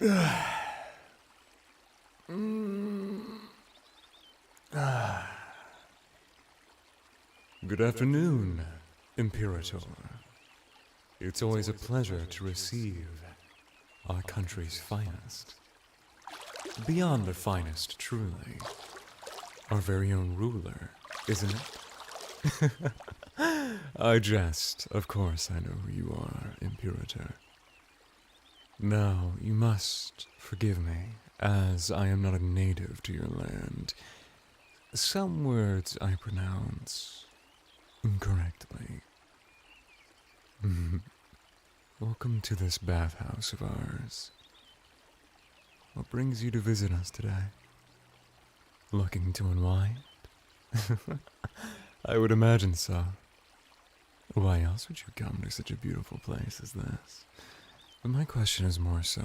Good afternoon, Imperator. It's always a pleasure to receive our country's finest. Beyond the finest, truly. Our very own ruler, isn't it? I jest. Of course I know who you are, Imperator. Now, you must forgive me, as I am not a native to your land. Some words I pronounce incorrectly. Welcome to this bathhouse of ours. What brings you to visit us today? Looking to unwind? I would imagine so. Why else would you come to such a beautiful place as this? But my question is more so,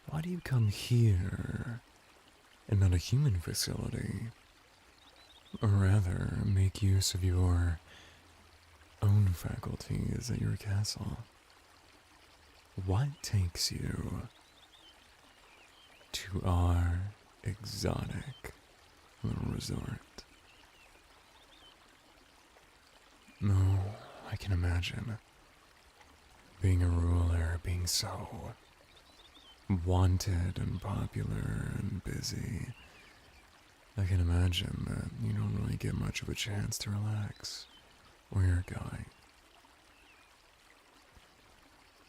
why do you come here and not a human facility? Or rather, make use of your own faculties at your castle? What takes you to our exotic little resort? No, I can imagine. Being a ruler, being so wanted and popular and busy, I can imagine that you don't really get much of a chance to relax where you're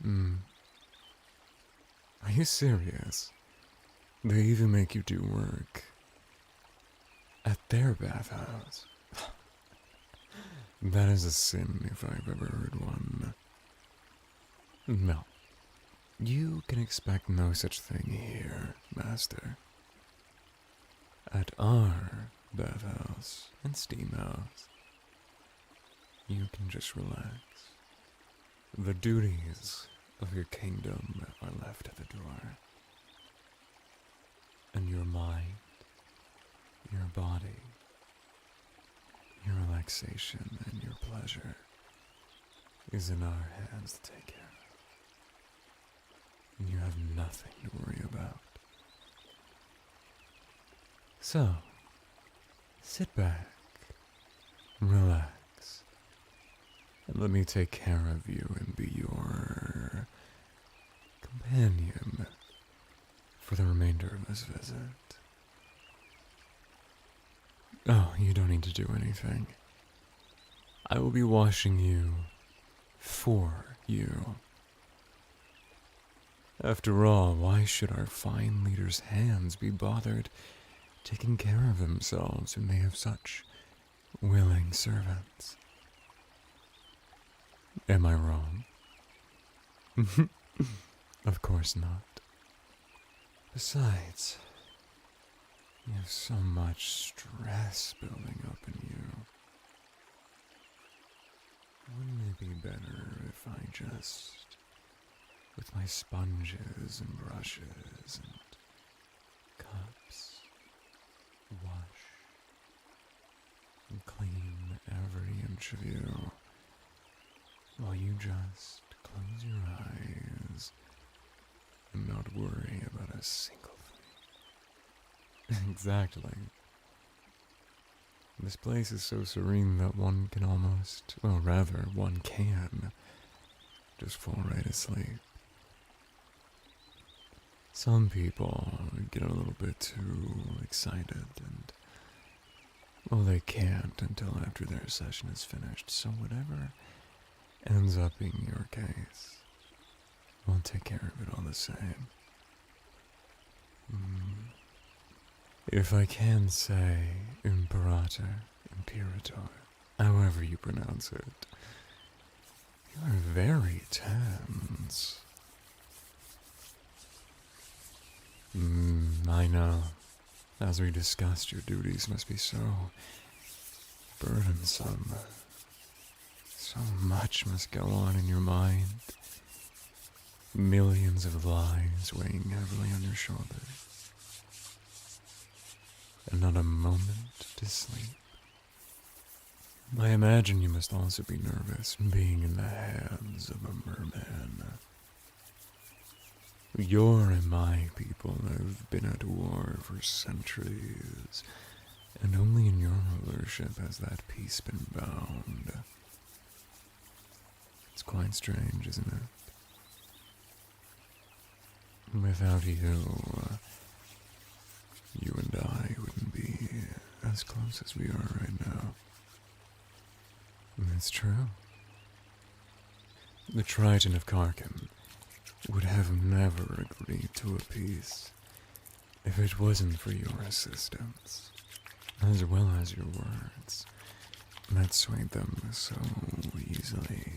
going. Are you serious? They even make you do work at their bathhouse. That is a sin if I've ever heard one. No. You can expect no such thing here, Master. At our bathhouse and steam house, you can just relax. The duties of your kingdom are left at the door. And your mind, your body, your relaxation and your pleasure is in our hands to take care of. You have nothing to worry about. So, sit back, relax, and let me take care of you and be your companion for the remainder of this visit. Oh, you don't need to do anything. I will be washing you for you. After all, why should our fine leader's hands be bothered taking care of themselves when they have such willing servants? Am I wrong? Of course not. Besides, you have so much stress building up in you. Wouldn't it be better if I just, with my sponges and brushes and cups, wash and clean every inch of you, while you just close your eyes and not worry about a single thing? Exactly. This place is so serene that one can almost, well, rather, one can just fall right asleep. Some people get a little bit too excited and, well, they can't until after their session is finished. So whatever ends up being your case, we'll take care of it all the same. If I can say Imperator, however you pronounce it, you are very tense. I know. As we discussed, your duties must be so burdensome. So much must go on in your mind. Millions of lives weighing heavily on your shoulders. And not a moment to sleep. I imagine you must also be nervous being in the hands of a merman. Your and my people have been at war for centuries, and only in your rulership has that peace been bound. It's quite strange, isn't it? Without you, you and I wouldn't be as close as we are right now. And it's true. The Triton of Karkin would have never agreed to a peace if it wasn't for your assistance, as well as your words that swayed them so easily.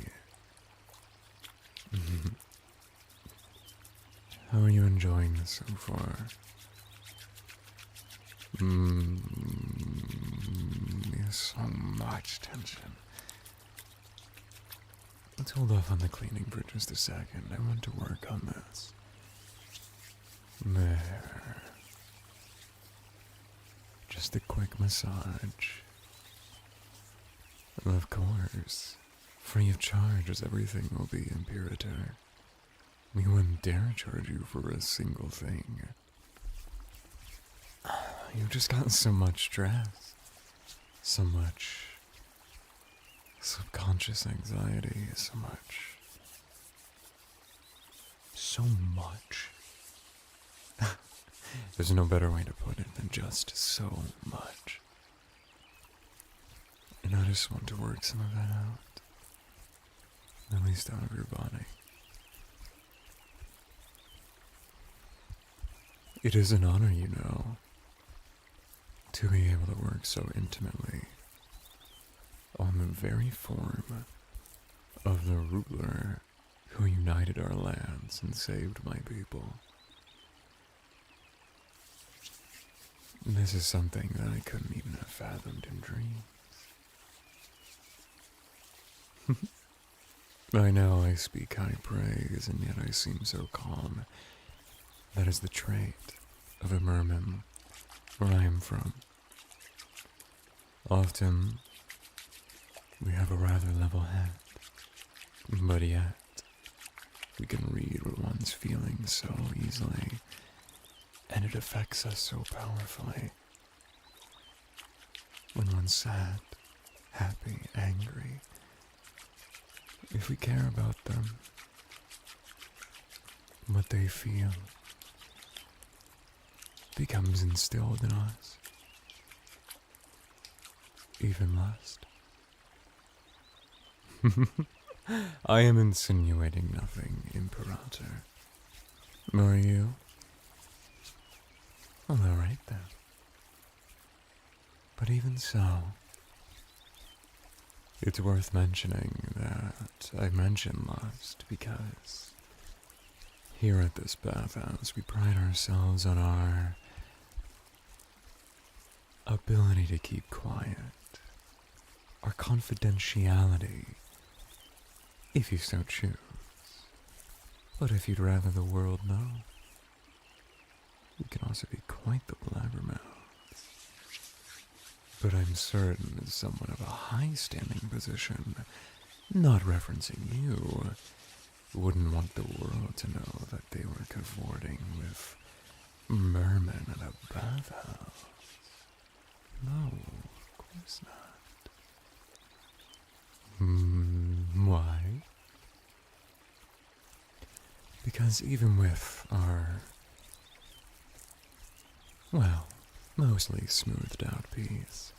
How are you enjoying this so far? There's so much tension. Let's hold off on the cleaning for just a second. I want to work on this. There. Just a quick massage. Of course, free of charge as everything will be Imperator. We wouldn't dare charge you for a single thing. You've just got so much stress. So much subconscious anxiety. So much. There's no better way to put it than just so much. And I just want to work some of that out. At least out of your body. It is an honor, you know, to be able to work so intimately on the very form of the ruler who united our lands and saved my people. This is something that I couldn't even have fathomed in dreams. I know I speak high praise, and yet I seem so calm. That is the trait of a merman, where I am from. Often, we have a rather level head, but yet, we can read what one's feeling so easily, and it affects us so powerfully. When one's sad, happy, angry, if we care about them, what they feel becomes instilled in us. Even lust. I am insinuating nothing, Imperator. Nor you? Well, alright then. But even so, it's worth mentioning that I mention lust because here at this bathhouse we pride ourselves on our ability to keep quiet, our confidentiality, if you so choose. But if you'd rather the world know, we can also be quite the blabbermouths. But I'm certain as someone of a high-standing position, not referencing you, wouldn't want the world to know that they were cavorting with Merman at a bathhouse. No, of course not. Why? Because even with our, well, mostly smoothed out peace,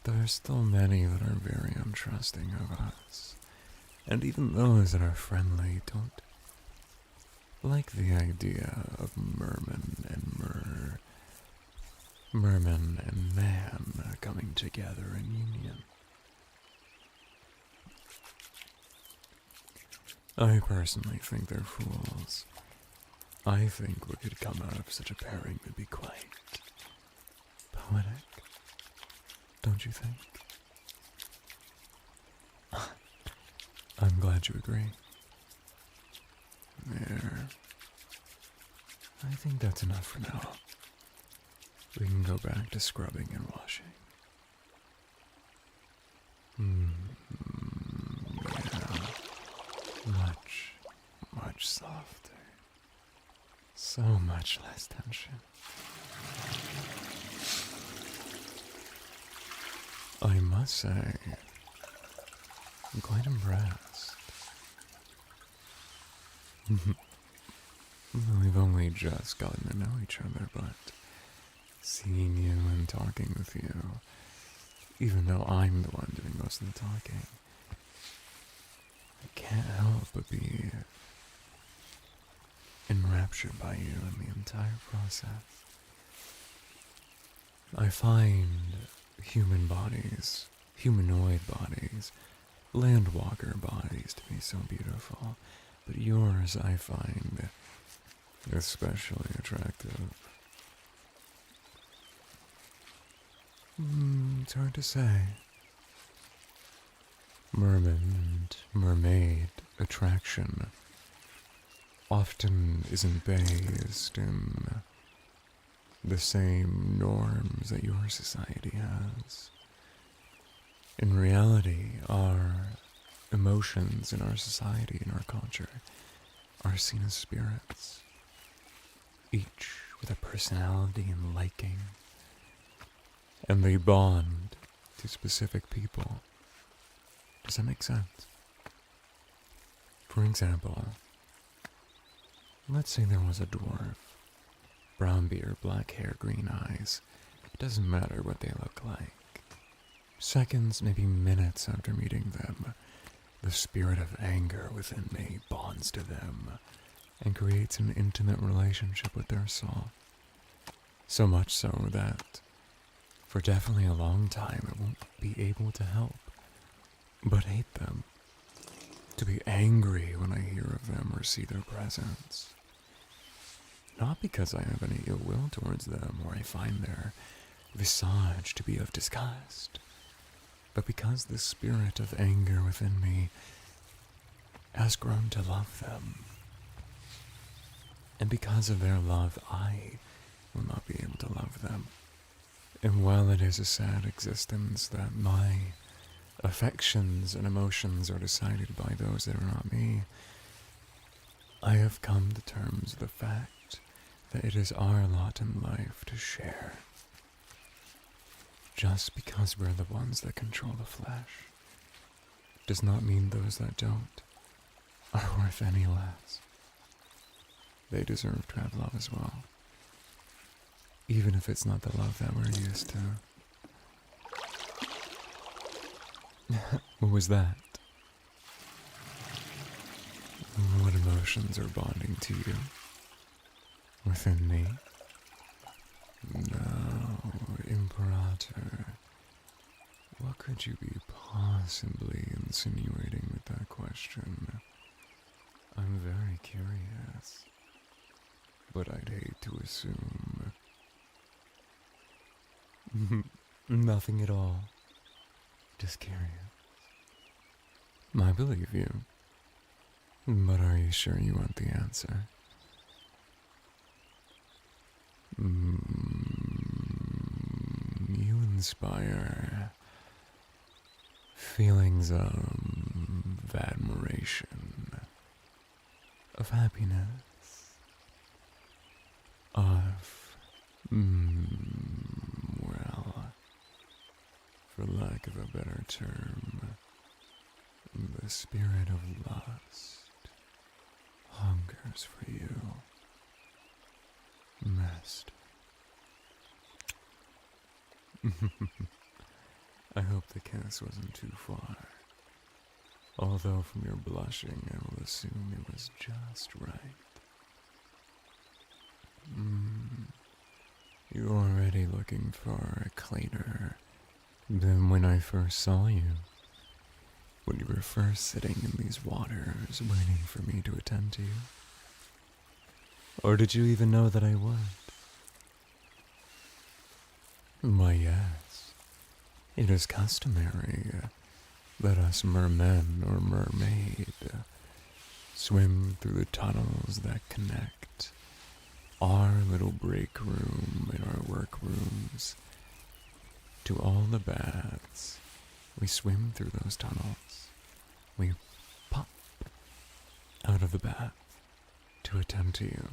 there are still many that are very untrusting of us. And even those that are friendly don't like the idea of Merman and Merman and man coming together in union. I personally think they're fools. I think what could come out of such a pairing would be quite poetic. Don't you think? I'm glad you agree. There. I think that's enough for now. We can go back to scrubbing and washing. Yeah. Much softer. so much less tension. I must say, I'm quite impressed. We've only just gotten to know each other, but seeing you and talking with you, even though I'm the one doing most of the talking, I can't help but be enraptured by you and the entire process. I find human bodies, humanoid bodies, landwalker bodies to be so beautiful, but yours I find especially attractive. It's hard to say. Merman and mermaid attraction often isn't based in the same norms that your society has. In reality, our emotions in our society, in our culture, are seen as spirits, each with a personality and liking, and they bond to specific people. Does that make sense? For example, let's say there was a dwarf. Brown beard, black hair, green eyes. It doesn't matter what they look like. Seconds, maybe minutes after meeting them, the spirit of anger within me bonds to them and creates an intimate relationship with their soul. So much so that, for definitely a long time, I won't be able to help but hate them. To be angry when I hear of them or see their presence. Not because I have any ill will towards them or I find their visage to be of disgust, but because the spirit of anger within me has grown to love them. And because of their love, I will not be able to love them. And while it is a sad existence that my affections and emotions are decided by those that are not me, I have come to terms with the fact that it is our lot in life to share. Just because we're the ones that control the flesh does not mean those that don't are worth any less. They deserve to have love as well, even if it's not the love that we're used to. What was that? What emotions are bonding to you? Within me? No, Imperator. What could you be possibly insinuating with that question? I'm very curious, but I'd hate to assume. Nothing at all. Just curious. I believe you. But are you sure you want the answer? You inspire feelings of admiration, of happiness, of, well, for lack of a better term, the spirit of lust hungers for you, master. I hope the kiss wasn't too far. Although from your blushing, I will assume it was just right. You're already looking for a cleaner than when I first saw you. When you were first sitting in these waters, waiting for me to attend to you. Or did you even know that I would? Why, yes. It is customary that us mermen or mermaid swim through the tunnels that connect our little break room and our work rooms to all the baths. We swim through those tunnels. We pop out of the bath to attend to you.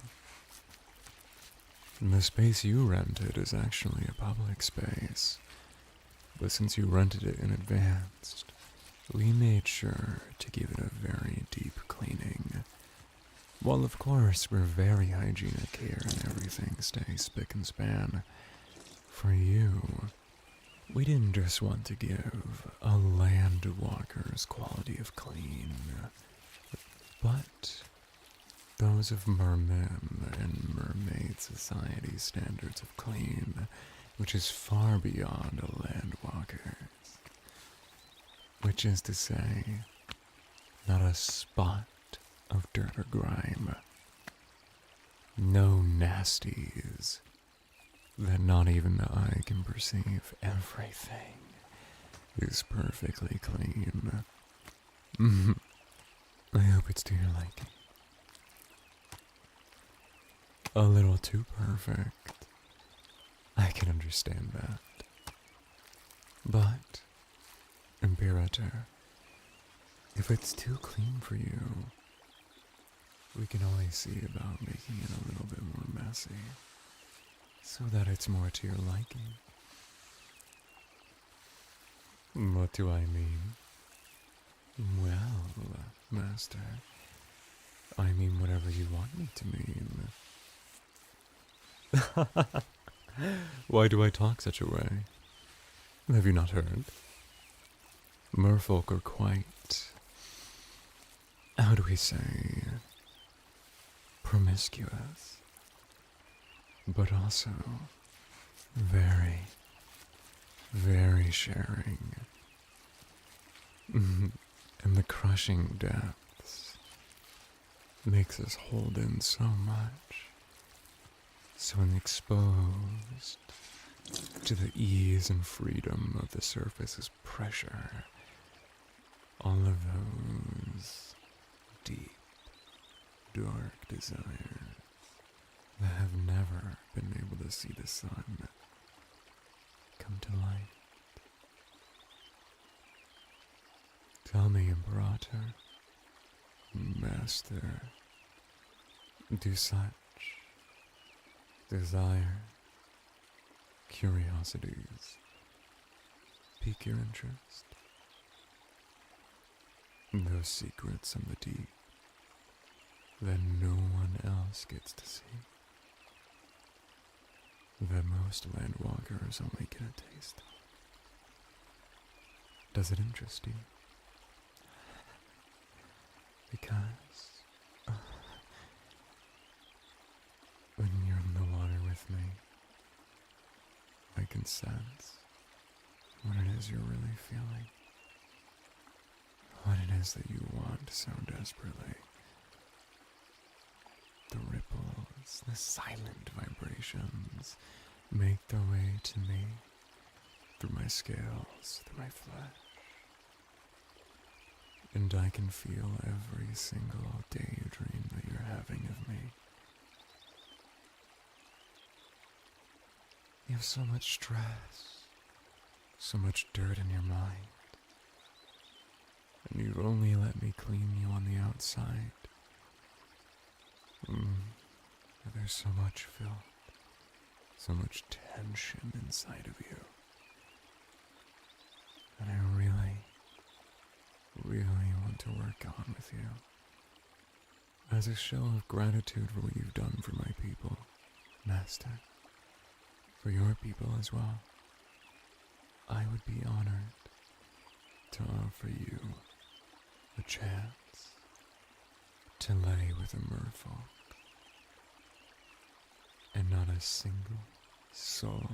The space you rented is actually a public space, but since you rented it in advance, we made sure to give it a very deep cleaning. While of course we're very hygienic here and everything stays spick and span, for you, we didn't just want to give a landwalker's quality of clean, but those of Merman and Mermaid Society standards of clean, which is far beyond a landwalker's. Which is to say, not a spot of dirt or grime. No nasties that not even the eye can perceive. Everything is perfectly clean. I hope it's to your liking. A little too perfect. I can understand that. But, Imperator, if it's too clean for you, we can always see about making it a little bit more messy, so that it's more to your liking. What do I mean? Well, Master, I mean whatever you want me to mean. Why do I talk such a way? Have you not heard? Merfolk are quite, how do we say, promiscuous, but also very, very sharing. And the crushing depths makes us hold in so much. So when exposed to the ease and freedom of the surface's pressure, all of those deep, dark desires that have never been able to see the sun come to light. Tell me, Imperator, Master, do such desire, curiosities pique your interest? Those secrets in the deep that no one else gets to see, that most landwalkers only get a taste of. Does it interest you? Because when you're in the water with me, I can sense what it is you're really feeling. What it is that you want so desperately. The ripples, the silent vibrations make their way to me through my scales, through my flesh. And I can feel every single daydream that you're having of me. You have so much stress, so much dirt in your mind, and you've only let me clean you on the outside. But there's so much filth, so much tension inside of you, and I really want to work on with you, as a show of gratitude for what you've done for my people, Master. For your people as well. I would be honored to offer you a chance to lay with a merfolk, and not a single soul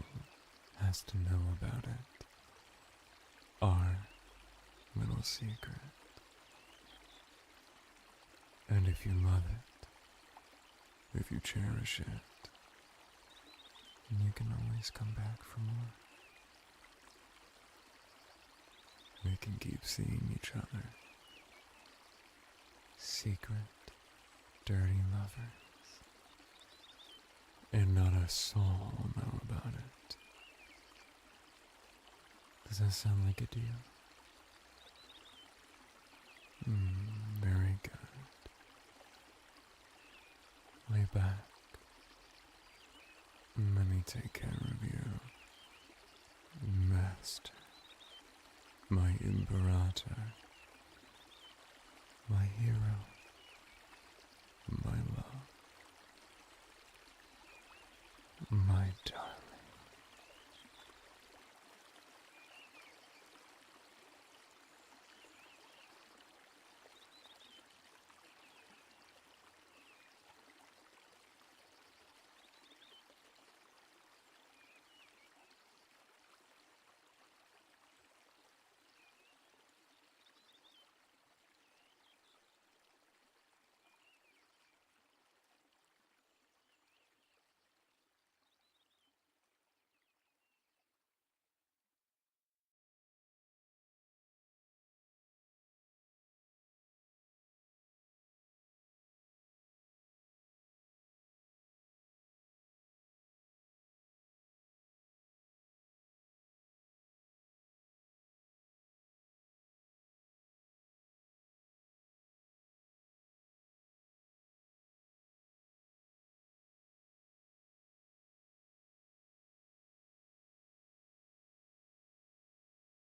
has to know about it. Our little secret. And if you love it, if you cherish it, you can always come back for more. We can keep seeing each other. Secret, dirty lovers. And not a soul will know about it. Does that sound like a deal? Very good. Lay back. take care of you, Master, my Imperator.